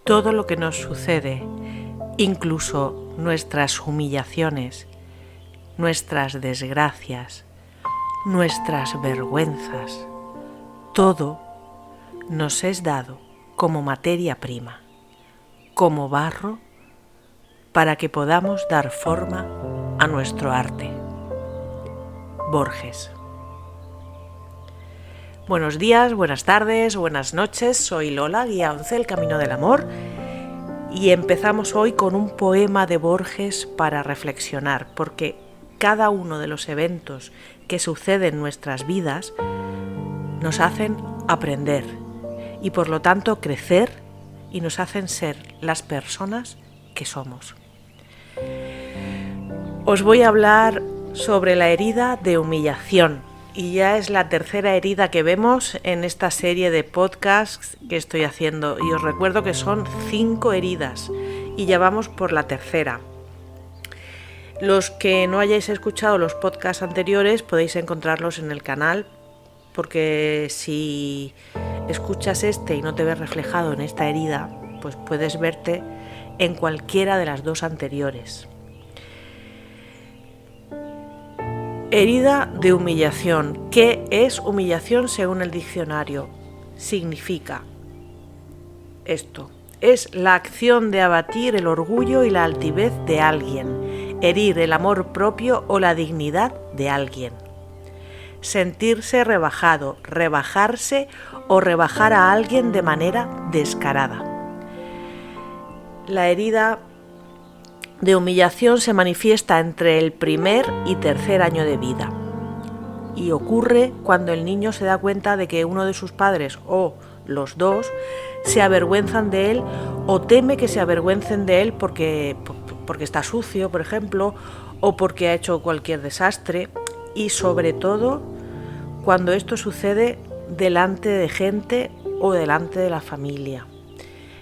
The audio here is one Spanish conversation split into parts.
todo lo que nos sucede, incluso nuestras humillaciones, nuestras desgracias, nuestras vergüenzas, todo nos es dado como materia prima, como barro, para que podamos dar forma a nuestro arte. Borges. Buenos días, buenas tardes, buenas noches, soy Lola, guía 11 El Camino del Amor, y empezamos hoy con un poema de Borges para reflexionar, porque cada uno de los eventos que suceden en nuestras vidas nos hacen aprender y por lo tanto crecer y nos hacen ser las personas que somos. Os voy a hablar sobre la herida de humillación. Y ya es la tercera herida que vemos en esta serie de podcasts que estoy haciendo. Y os recuerdo que son 5 heridas y ya vamos por la tercera. Los que no hayáis escuchado los podcasts anteriores podéis encontrarlos en el canal, porque si escuchas este y no te ves reflejado en esta herida, pues puedes verte en cualquiera de las 2 anteriores. Herida de humillación. ¿Qué es humillación según el diccionario? Significa esto: es la acción de abatir el orgullo y la altivez de alguien, herir el amor propio o la dignidad de alguien. Sentirse rebajado, rebajarse o rebajar a alguien de manera descarada. La herida de humillación se manifiesta entre el primer y tercer año de vida y ocurre cuando el niño se da cuenta de que uno de sus padres o los dos se avergüenzan de él o teme que se avergüencen de él porque está sucio, por ejemplo, o porque ha hecho cualquier desastre, y sobre todo cuando esto sucede delante de gente o delante de la familia.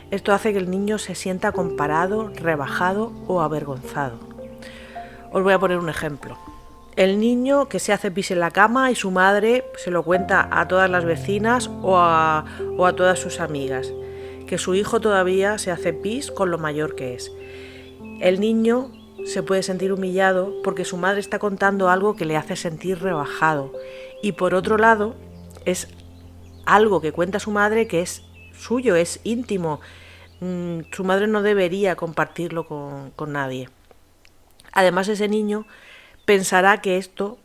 Esto hace que el niño se sienta comparado, rebajado o avergonzado. Os voy a poner un ejemplo. El niño que se hace pis en la cama y su madre se lo cuenta a todas las vecinas o a todas sus amigas, que su hijo todavía se hace pis con lo mayor que es. El niño se puede sentir humillado porque su madre está contando algo que le hace sentir rebajado, y por otro lado es algo que cuenta su madre que es suyo, es íntimo. Su madre no debería compartirlo con nadie. Además, ese niño pensará que esto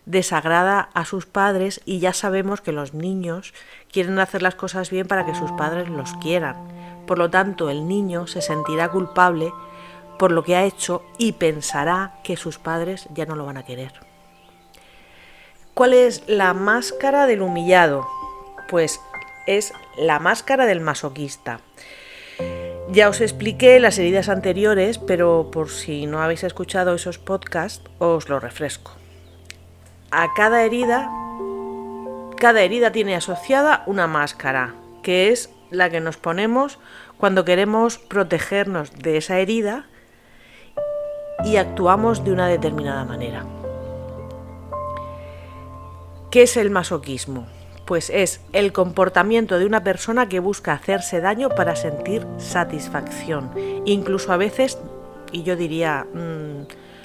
desagrada a sus padres, y ya sabemos que los niños quieren hacer las cosas bien para que sus padres los quieran. Por lo tanto, el niño se sentirá culpable por lo que ha hecho y pensará que sus padres ya no lo van a querer. ¿Cuál es la máscara del humillado? Pues es la máscara del masoquista. Ya os expliqué las heridas anteriores, pero por si no habéis escuchado esos podcasts, os lo refresco. A cada herida tiene asociada una máscara, que es la que nos ponemos cuando queremos protegernos de esa herida y actuamos de una determinada manera. ¿Qué es el masoquismo? Pues es el comportamiento de una persona que busca hacerse daño para sentir satisfacción, incluso a veces, y yo diría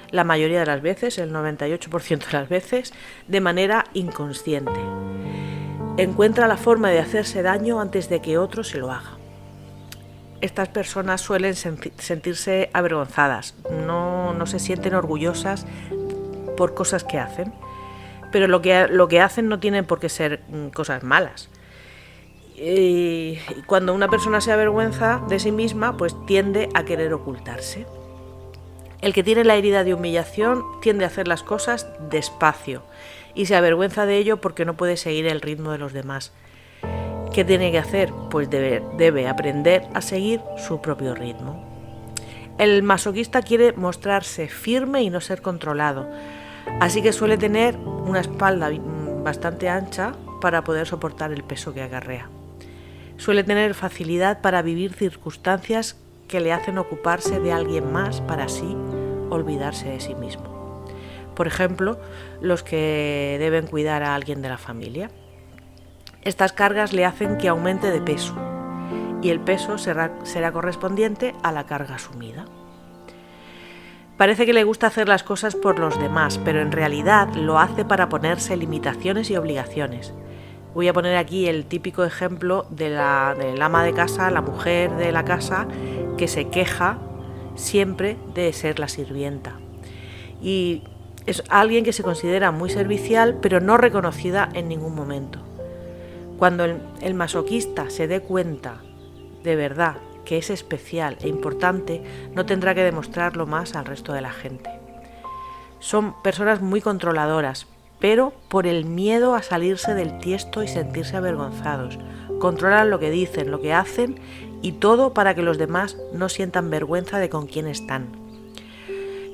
la mayoría de las veces, el 98% de las veces, de manera inconsciente. Encuentra la forma de hacerse daño antes de que otro se lo haga. Estas personas suelen sentirse avergonzadas, no se sienten orgullosas por cosas que hacen. Pero lo que hacen no tiene por qué ser cosas malas. Y cuando una persona se avergüenza de sí misma, pues tiende a querer ocultarse. El que tiene la herida de humillación tiende a hacer las cosas despacio y se avergüenza de ello porque no puede seguir el ritmo de los demás. ¿Qué tiene que hacer? Pues debe aprender a seguir su propio ritmo. El masoquista quiere mostrarse firme y no ser controlado. Así que suele tener una espalda bastante ancha para poder soportar el peso que acarrea. Suele tener facilidad para vivir circunstancias que le hacen ocuparse de alguien más para así olvidarse de sí mismo. Por ejemplo, los que deben cuidar a alguien de la familia. Estas cargas le hacen que aumente de peso y el peso será correspondiente a la carga asumida. Parece que le gusta hacer las cosas por los demás, pero en realidad lo hace para ponerse limitaciones y obligaciones. Voy a poner aquí el típico ejemplo del ama de casa, la mujer de la casa, que se queja siempre de ser la sirvienta. Y es alguien que se considera muy servicial, pero no reconocida en ningún momento. Cuando el masoquista se dé cuenta de verdad que es especial e importante, no tendrá que demostrarlo más al resto de la gente. Son personas muy controladoras, pero por el miedo a salirse del tiesto y sentirse avergonzados. Controlan lo que dicen, lo que hacen y todo para que los demás no sientan vergüenza de con quién están.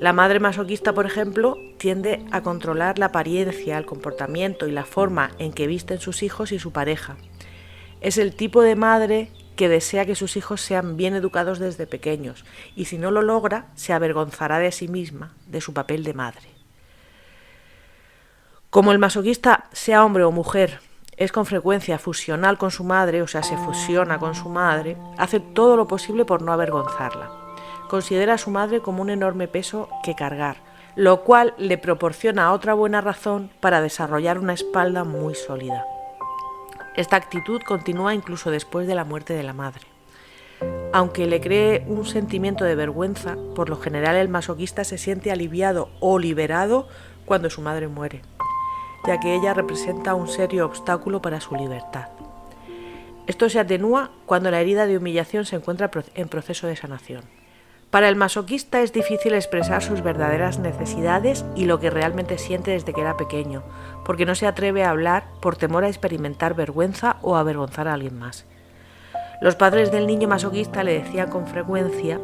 La madre masoquista, por ejemplo, tiende a controlar la apariencia, el comportamiento y la forma en que visten sus hijos y su pareja. Es el tipo de madre que desea que sus hijos sean bien educados desde pequeños, y si no lo logra, se avergonzará de sí misma, de su papel de madre. Como el masoquista, sea hombre o mujer, es con frecuencia fusional con su madre, o sea, se fusiona con su madre, hace todo lo posible por no avergonzarla. Considera a su madre como un enorme peso que cargar, lo cual le proporciona otra buena razón para desarrollar una espalda muy sólida. Esta actitud continúa incluso después de la muerte de la madre. Aunque le cree un sentimiento de vergüenza, por lo general el masoquista se siente aliviado o liberado cuando su madre muere, ya que ella representa un serio obstáculo para su libertad. Esto se atenúa cuando la herida de humillación se encuentra en proceso de sanación. Para el masoquista es difícil expresar sus verdaderas necesidades y lo que realmente siente desde que era pequeño, porque no se atreve a hablar por temor a experimentar vergüenza o a avergonzar a alguien más. Los padres del niño masoquista le decían con frecuencia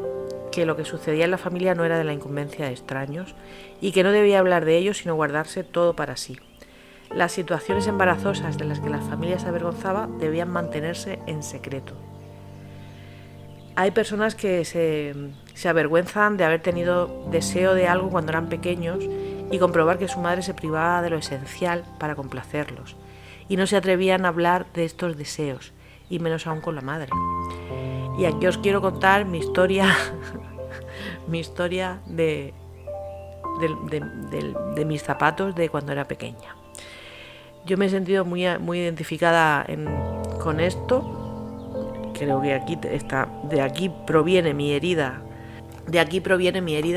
que lo que sucedía en la familia no era de la incumbencia de extraños y que no debía hablar de ello sino guardarse todo para sí. Las situaciones embarazosas de las que la familia se avergonzaba debían mantenerse en secreto. Hay personas que se avergüenzan de haber tenido deseo de algo cuando eran pequeños y comprobar que su madre se privaba de lo esencial para complacerlos, y no se atrevían a hablar de estos deseos, y menos aún con la madre. Y aquí os quiero contar mi historia, mi historia de mis zapatos de cuando era pequeña. Yo me he sentido muy identificada con esto. Creo que de aquí proviene mi herida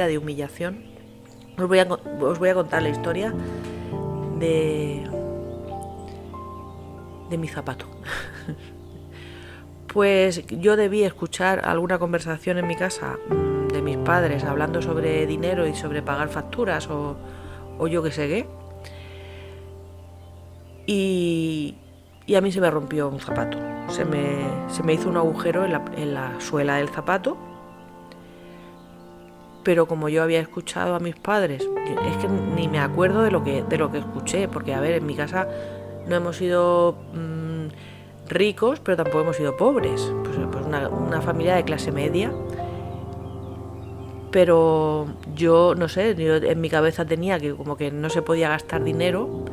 de humillación. Os voy a contar la historia de mi zapato. Pues yo debí escuchar alguna conversación en mi casa de mis padres hablando sobre dinero y sobre pagar facturas o yo qué sé qué. Y a mí se me rompió un zapato. Se me hizo un agujero en la suela del zapato. Pero como yo había escuchado a mis padres, es que ni me acuerdo de lo que escuché, porque a ver, en mi casa no hemos sido ricos, pero tampoco hemos sido pobres. Pues una familia de clase media. Pero yo, no sé, yo en mi cabeza tenía que como que no se podía gastar dinero,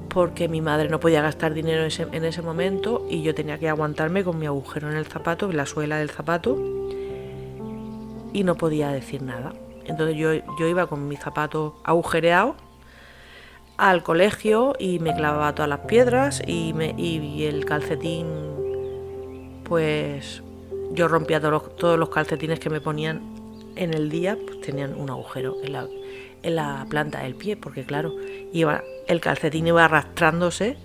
porque mi madre no podía gastar dinero en ese momento y yo tenía que aguantarme con mi agujero en el zapato, en la suela del zapato, y no podía decir nada. Entonces yo iba con mi zapato agujereado al colegio y me clavaba todas las piedras y el calcetín, pues yo rompía todos los calcetines que me ponían en el día, pues tenían un agujero en la planta del pie, porque claro, el calcetín iba arrastrándose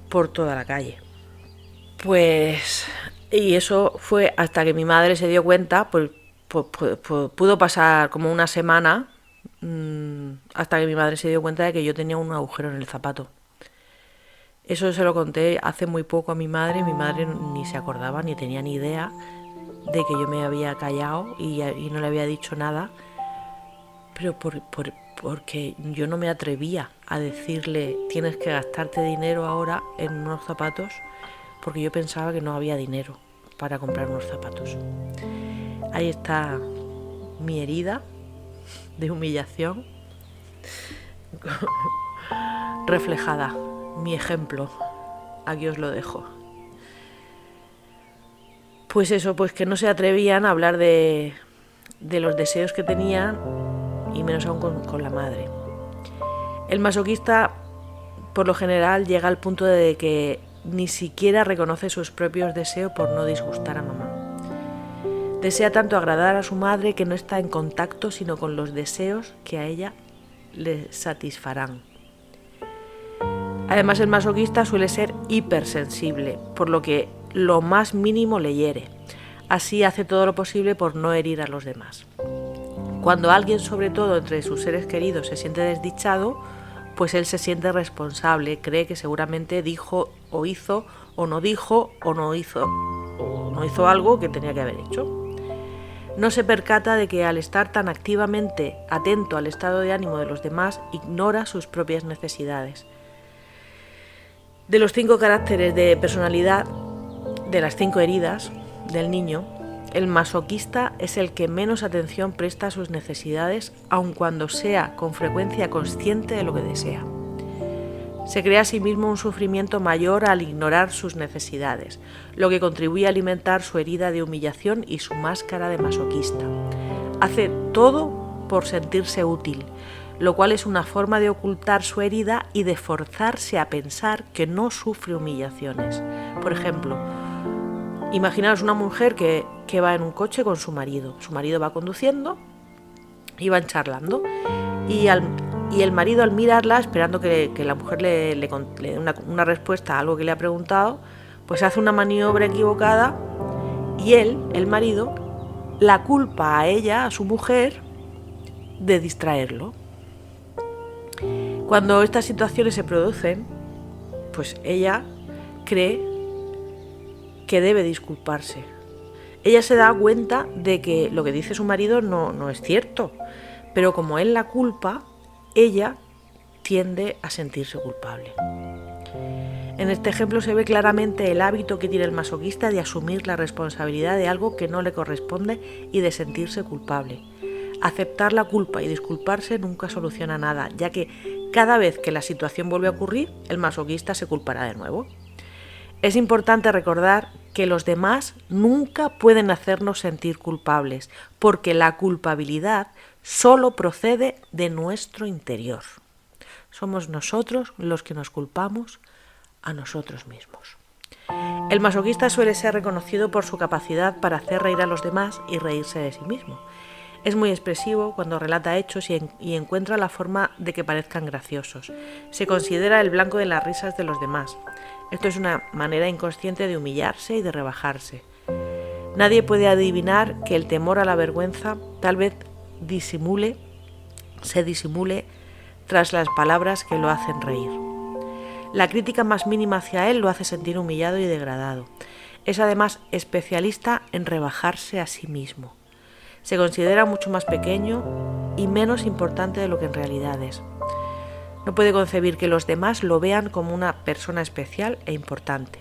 por toda la calle. Pues, y eso fue hasta que mi madre se dio cuenta, pues pudo pasar como una semana hasta que mi madre se dio cuenta de que yo tenía un agujero en el zapato. Eso se lo conté hace muy poco a mi madre ni se acordaba ni tenía ni idea de que yo me había callado y no le había dicho nada, pero porque yo no me atrevía a decirle tienes que gastarte dinero ahora en unos zapatos, porque yo pensaba que no había dinero para comprar unos zapatos. Ahí está mi herida de humillación reflejada, mi ejemplo. Aquí os lo dejo. pues eso, pues que no se atrevían a hablar de los deseos que tenían, y menos aún con la madre. El masoquista, por lo general, llega al punto de que ni siquiera reconoce sus propios deseos por no disgustar a mamá. Desea tanto agradar a su madre que no está en contacto sino con los deseos que a ella le satisfarán. Además, el masoquista suele ser hipersensible, por lo que lo más mínimo le hiere. Así hace todo lo posible por no herir a los demás. Cuando alguien, sobre todo entre sus seres queridos, se siente desdichado, pues él se siente responsable, cree que seguramente dijo o hizo, o no dijo, o no hizo algo que tenía que haber hecho. No se percata de que al estar tan activamente atento al estado de ánimo de los demás, ignora sus propias necesidades. De los 5 caracteres de personalidad, de las 5 heridas del niño, el masoquista es el que menos atención presta a sus necesidades, aun cuando sea con frecuencia consciente de lo que desea. Se crea a sí mismo un sufrimiento mayor al ignorar sus necesidades, lo que contribuye a alimentar su herida de humillación y su máscara de masoquista. Hace todo por sentirse útil, lo cual es una forma de ocultar su herida y de forzarse a pensar que no sufre humillaciones. Por ejemplo, imaginaos una mujer que va en un coche con su marido. Su marido va conduciendo y van charlando. Y el marido, al mirarla, esperando que la mujer le dé una respuesta a algo que le ha preguntado, pues hace una maniobra equivocada y él, el marido, la culpa a ella, a su mujer, de distraerlo. Cuando estas situaciones se producen, pues ella cree que debe disculparse. Ella se da cuenta de que lo que dice su marido no es cierto, pero como él la culpa, ella tiende a sentirse culpable. En este ejemplo se ve claramente el hábito que tiene el masoquista de asumir la responsabilidad de algo que no le corresponde y de sentirse culpable. Aceptar la culpa y disculparse nunca soluciona nada, ya que cada vez que la situación vuelve a ocurrir, el masoquista se culpará de nuevo. Es importante recordar que los demás nunca pueden hacernos sentir culpables, porque la culpabilidad solo procede de nuestro interior. Somos nosotros los que nos culpamos a nosotros mismos. El masoquista suele ser reconocido por su capacidad para hacer reír a los demás y reírse de sí mismo. Es muy expresivo cuando relata hechos y encuentra la forma de que parezcan graciosos. Se considera el blanco de las risas de los demás. Esto es una manera inconsciente de humillarse y de rebajarse. Nadie puede adivinar que el temor a la vergüenza tal vez se disimule tras las palabras que lo hacen reír. La crítica más mínima hacia él lo hace sentir humillado y degradado. Es además especialista en rebajarse a sí mismo. Se considera mucho más pequeño y menos importante de lo que en realidad es. No puede concebir que los demás lo vean como una persona especial e importante.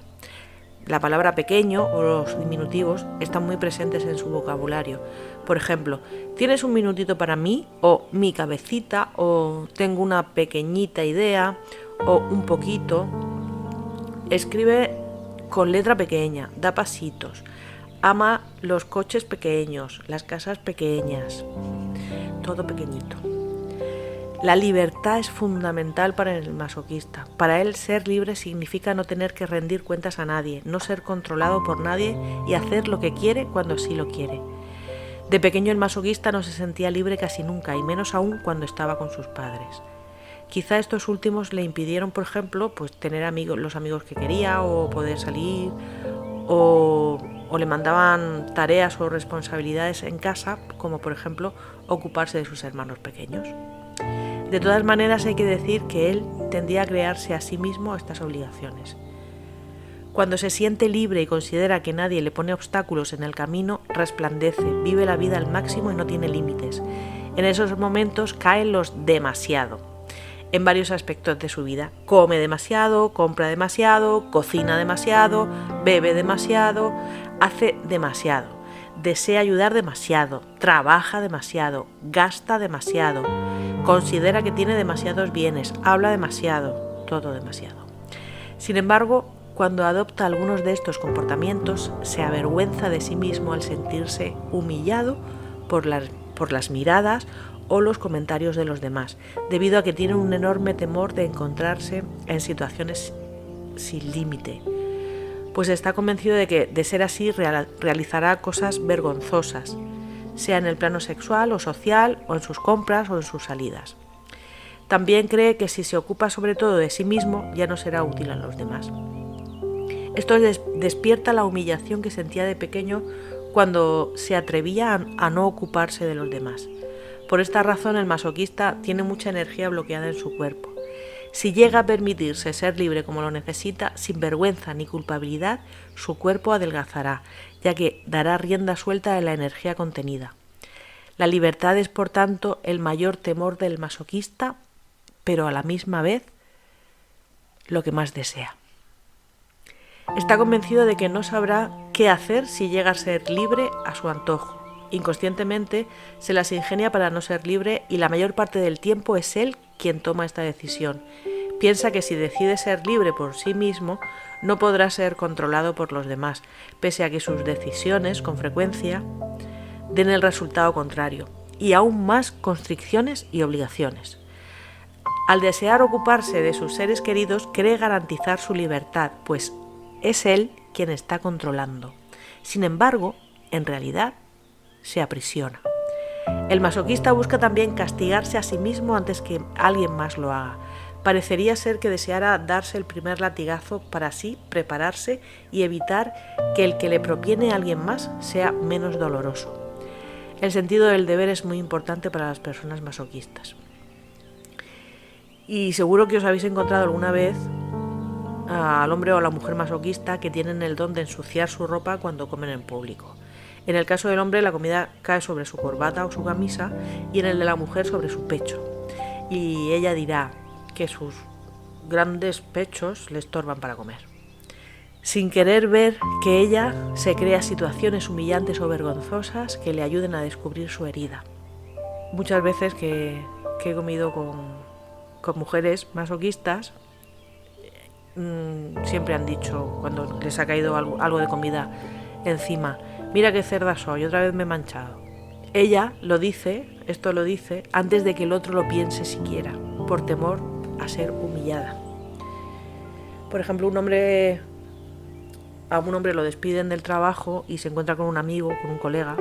La palabra pequeño o los diminutivos están muy presentes en su vocabulario. Por ejemplo, ¿tienes un minutito para mí? O mi cabecita, o tengo una pequeñita idea, o un poquito. Escribe con letra pequeña, da pasitos. Ama los coches pequeños, las casas pequeñas, todo pequeñito. La libertad es fundamental para el masoquista. Para él, ser libre significa no tener que rendir cuentas a nadie, no ser controlado por nadie y hacer lo que quiere cuando sí lo quiere. De pequeño el masoquista no se sentía libre casi nunca, y menos aún cuando estaba con sus padres. Quizá estos últimos le impidieron, por ejemplo, pues tener amigos, los amigos que quería, o poder salir, o le mandaban tareas o responsabilidades en casa, como por ejemplo ocuparse de sus hermanos pequeños. De todas maneras, hay que decir que él tendía a crearse a sí mismo estas obligaciones. Cuando se siente libre y considera que nadie le pone obstáculos en el camino, resplandece, vive la vida al máximo y no tiene límites. En esos momentos caen los demasiado, en varios aspectos de su vida. Come demasiado, compra demasiado, cocina demasiado, bebe demasiado, hace demasiado, desea ayudar demasiado, trabaja demasiado, gasta demasiado, considera que tiene demasiados bienes, habla demasiado, todo demasiado. Sin embargo, cuando adopta algunos de estos comportamientos, se avergüenza de sí mismo al sentirse humillado por las miradas o los comentarios de los demás, debido a que tiene un enorme temor de encontrarse en situaciones sin límite, pues está convencido de que, de ser así, realizará cosas vergonzosas, sea en el plano sexual o social, o en sus compras o en sus salidas. También cree que si se ocupa sobre todo de sí mismo, ya no será útil a los demás. Esto despierta la humillación que sentía de pequeño cuando se atrevía a no ocuparse de los demás. Por esta razón, el masoquista tiene mucha energía bloqueada en su cuerpo. Si llega a permitirse ser libre como lo necesita, sin vergüenza ni culpabilidad, su cuerpo adelgazará, ya que dará rienda suelta a la energía contenida. La libertad es, por tanto, el mayor temor del masoquista, pero a la misma vez lo que más desea. Está convencido de que no sabrá qué hacer si llega a ser libre a su antojo. Inconscientemente se las ingenia para no ser libre y la mayor parte del tiempo es él quien toma esta decisión. Piensa que si decide ser libre por sí mismo, no podrá ser controlado por los demás, pese a que sus decisiones, con frecuencia, den el resultado contrario, y aún más constricciones y obligaciones. Al desear ocuparse de sus seres queridos, cree garantizar su libertad, pues es él quien está controlando. Sin embargo, en realidad, se aprisiona. El masoquista busca también castigarse a sí mismo antes que alguien más lo haga. Parecería ser que deseara darse el primer latigazo para así prepararse y evitar que el que le propiene a alguien más sea menos doloroso. El sentido del deber es muy importante para las personas masoquistas. Y seguro que os habéis encontrado alguna vez al hombre o a la mujer masoquista que tienen el don de ensuciar su ropa cuando comen en público. En el caso del hombre, la comida cae sobre su corbata o su camisa, y en el de la mujer sobre su pecho. Y ella dirá que sus grandes pechos le estorban para comer, sin querer ver que ella se crea situaciones humillantes o vergonzosas que le ayuden a descubrir su herida. Muchas veces que he comido con mujeres masoquistas, siempre han dicho, cuando les ha caído algo de comida encima: mira qué cerda soy, otra vez me he manchado. Ella esto lo dice antes de que el otro lo piense siquiera, por temor a ser humillada. Por ejemplo, a un hombre lo despiden del trabajo y se encuentra con un amigo, con un colega,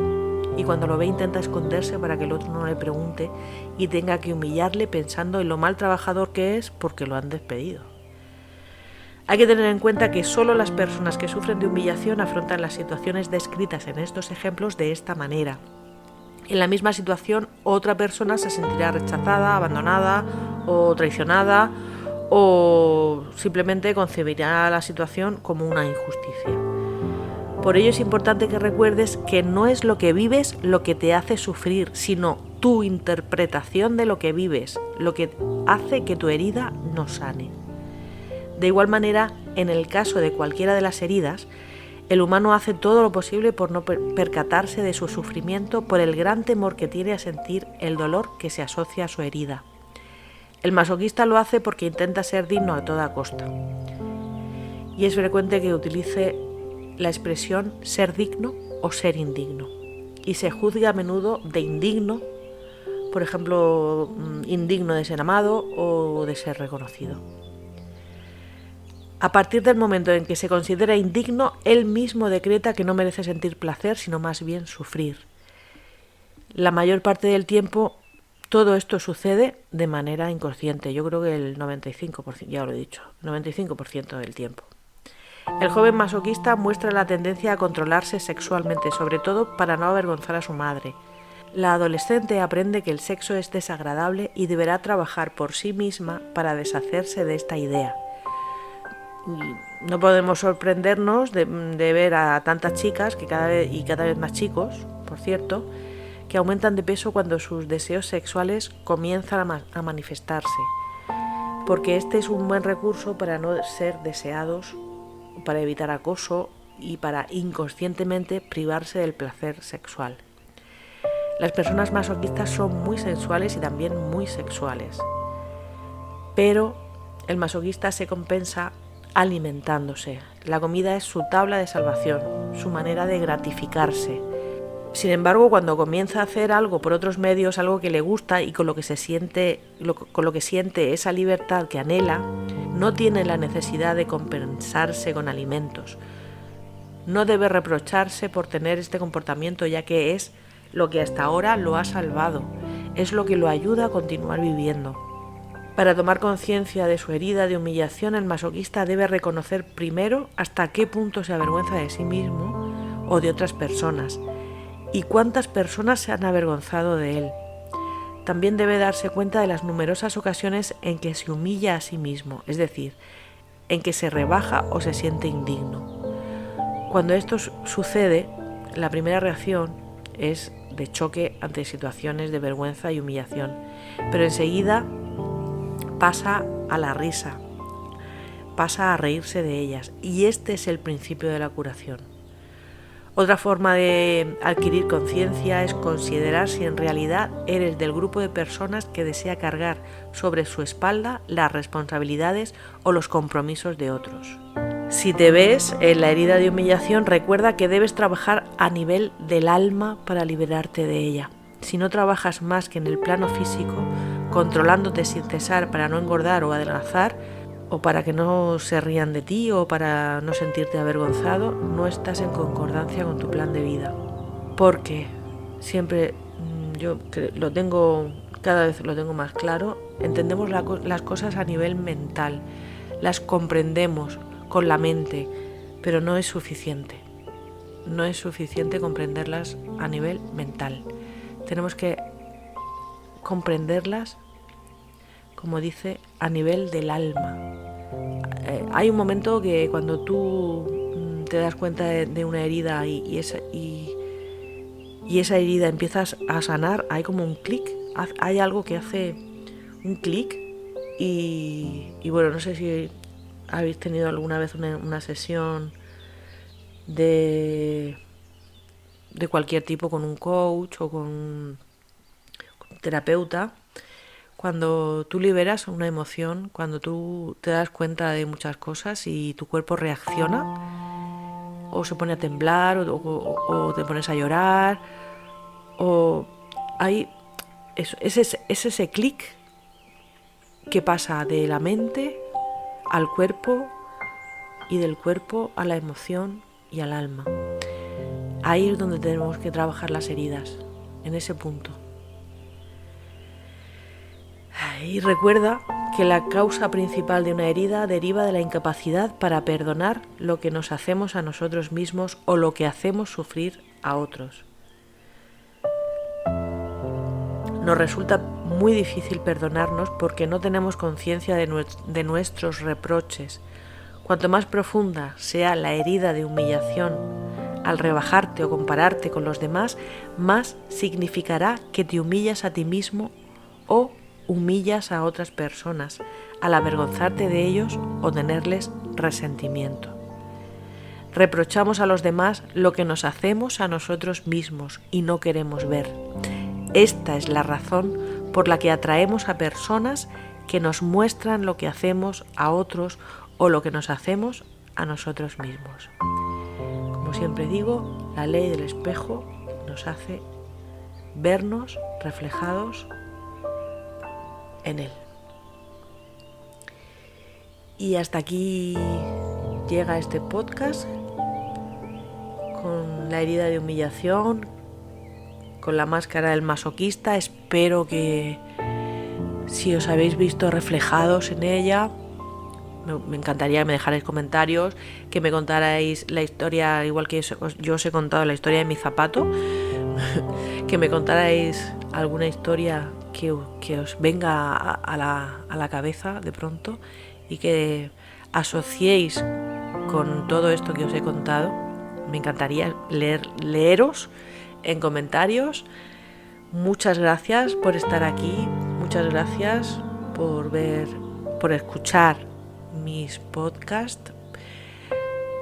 y cuando lo ve intenta esconderse para que el otro no le pregunte y tenga que humillarle pensando en lo mal trabajador que es porque lo han despedido. Hay que tener en cuenta que solo las personas que sufren de humillación afrontan las situaciones descritas en estos ejemplos de esta manera. En la misma situación, otra persona se sentirá rechazada, abandonada o traicionada, o simplemente concebirá la situación como una injusticia. Por ello es importante que recuerdes que no es lo que vives lo que te hace sufrir, sino tu interpretación de lo que vives, lo que hace que tu herida no sane. De igual manera, en el caso de cualquiera de las heridas, el humano hace todo lo posible por no percatarse de su sufrimiento por el gran temor que tiene a sentir el dolor que se asocia a su herida. El masoquista lo hace porque intenta ser digno a toda costa. Y es frecuente que utilice la expresión ser digno o ser indigno. Y se juzga a menudo de indigno, por ejemplo, indigno de ser amado o de ser reconocido. A partir del momento en que se considera indigno, él mismo decreta que no merece sentir placer, sino más bien sufrir. La mayor parte del tiempo todo esto sucede de manera inconsciente. Yo creo que el 95%, ya lo he dicho, 95% del tiempo. El joven masoquista muestra la tendencia a controlarse sexualmente, sobre todo para no avergonzar a su madre. La adolescente aprende que el sexo es desagradable y deberá trabajar por sí misma para deshacerse de esta idea. No podemos sorprendernos de ver a tantas chicas cada vez más chicos, por cierto, que aumentan de peso cuando sus deseos sexuales comienzan a manifestarse, porque este es un buen recurso para no ser deseados, para evitar acoso y para inconscientemente privarse del placer sexual. Las personas masoquistas son muy sensuales y también muy sexuales, pero el masoquista se compensa alimentándose. La comida es su tabla de salvación, su manera de gratificarse. Sin embargo, cuando comienza a hacer algo por otros medios, algo que le gusta y con lo que siente esa libertad que anhela, no tiene la necesidad de compensarse con alimentos. No debe reprocharse por tener este comportamiento, ya que es lo que hasta ahora lo ha salvado, es lo que lo ayuda a continuar viviendo. Para tomar conciencia de su herida de humillación, el masoquista debe reconocer primero hasta qué punto se avergüenza de sí mismo o de otras personas y cuántas personas se han avergonzado de él. También debe darse cuenta de las numerosas ocasiones en que se humilla a sí mismo, es decir, en que se rebaja o se siente indigno. Cuando esto sucede, la primera reacción es de choque ante situaciones de vergüenza y humillación, pero enseguida pasa a la risa, pasa a reírse de ellas, y este es el principio de la curación. Otra forma de adquirir conciencia es considerar si en realidad eres del grupo de personas que desea cargar sobre su espalda las responsabilidades o los compromisos de otros. Si te ves en la herida de humillación, recuerda que debes trabajar a nivel del alma para liberarte de ella. Si no trabajas más que en el plano físico, controlándote sin cesar para no engordar o adelgazar, o para que no se rían de ti o para no sentirte avergonzado, no estás en concordancia con tu plan de vida. Porque siempre cada vez lo tengo más claro, entendemos las cosas a nivel mental, las comprendemos con la mente, pero no es suficiente. No es suficiente comprenderlas a nivel mental. Tenemos que comprenderlas, como dice, a nivel del alma. Hay un momento que cuando tú te das cuenta de una herida y esa herida empiezas a sanar, hay como un clic, hay algo que hace un clic y bueno, no sé si habéis tenido alguna vez una sesión de cualquier tipo con un coach o con un terapeuta. Cuando tú liberas una emoción, cuando tú te das cuenta de muchas cosas y tu cuerpo reacciona, o se pone a temblar, o te pones a llorar, o hay es ese clic que pasa de la mente al cuerpo y del cuerpo a la emoción y al alma. Ahí es donde tenemos que trabajar las heridas, en ese punto. Y recuerda que la causa principal de una herida deriva de la incapacidad para perdonar lo que nos hacemos a nosotros mismos o lo que hacemos sufrir a otros. Nos resulta muy difícil perdonarnos porque no tenemos conciencia de nuestros reproches. Cuanto más profunda sea la herida de humillación al rebajarte o compararte con los demás, más significará que te humillas a ti mismo o humillas a otras personas al avergonzarte de ellos o tenerles resentimiento. Reprochamos a los demás lo que nos hacemos a nosotros mismos y no queremos ver. Esta es la razón por la que atraemos a personas que nos muestran lo que hacemos a otros o lo que nos hacemos a nosotros mismos. Como siempre digo, la ley del espejo nos hace vernos reflejados en él. Y hasta aquí llega este podcast con la herida de humillación, con la máscara del masoquista. Espero que si os habéis visto reflejados en ella, me encantaría que me dejarais comentarios, que me contarais la historia, igual que yo os he contado la historia de mi zapato, que me contarais alguna historia que os venga a la cabeza de pronto y que asociéis con todo esto que os he contado. Me encantaría leeros en comentarios. Muchas gracias por estar aquí, muchas gracias por escuchar mis podcasts,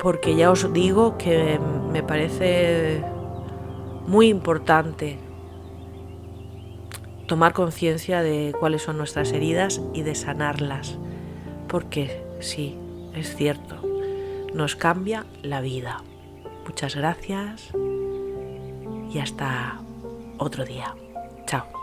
porque ya os digo que me parece muy importante tomar conciencia de cuáles son nuestras heridas y de sanarlas, porque sí, es cierto, nos cambia la vida. Muchas gracias y hasta otro día. Chao.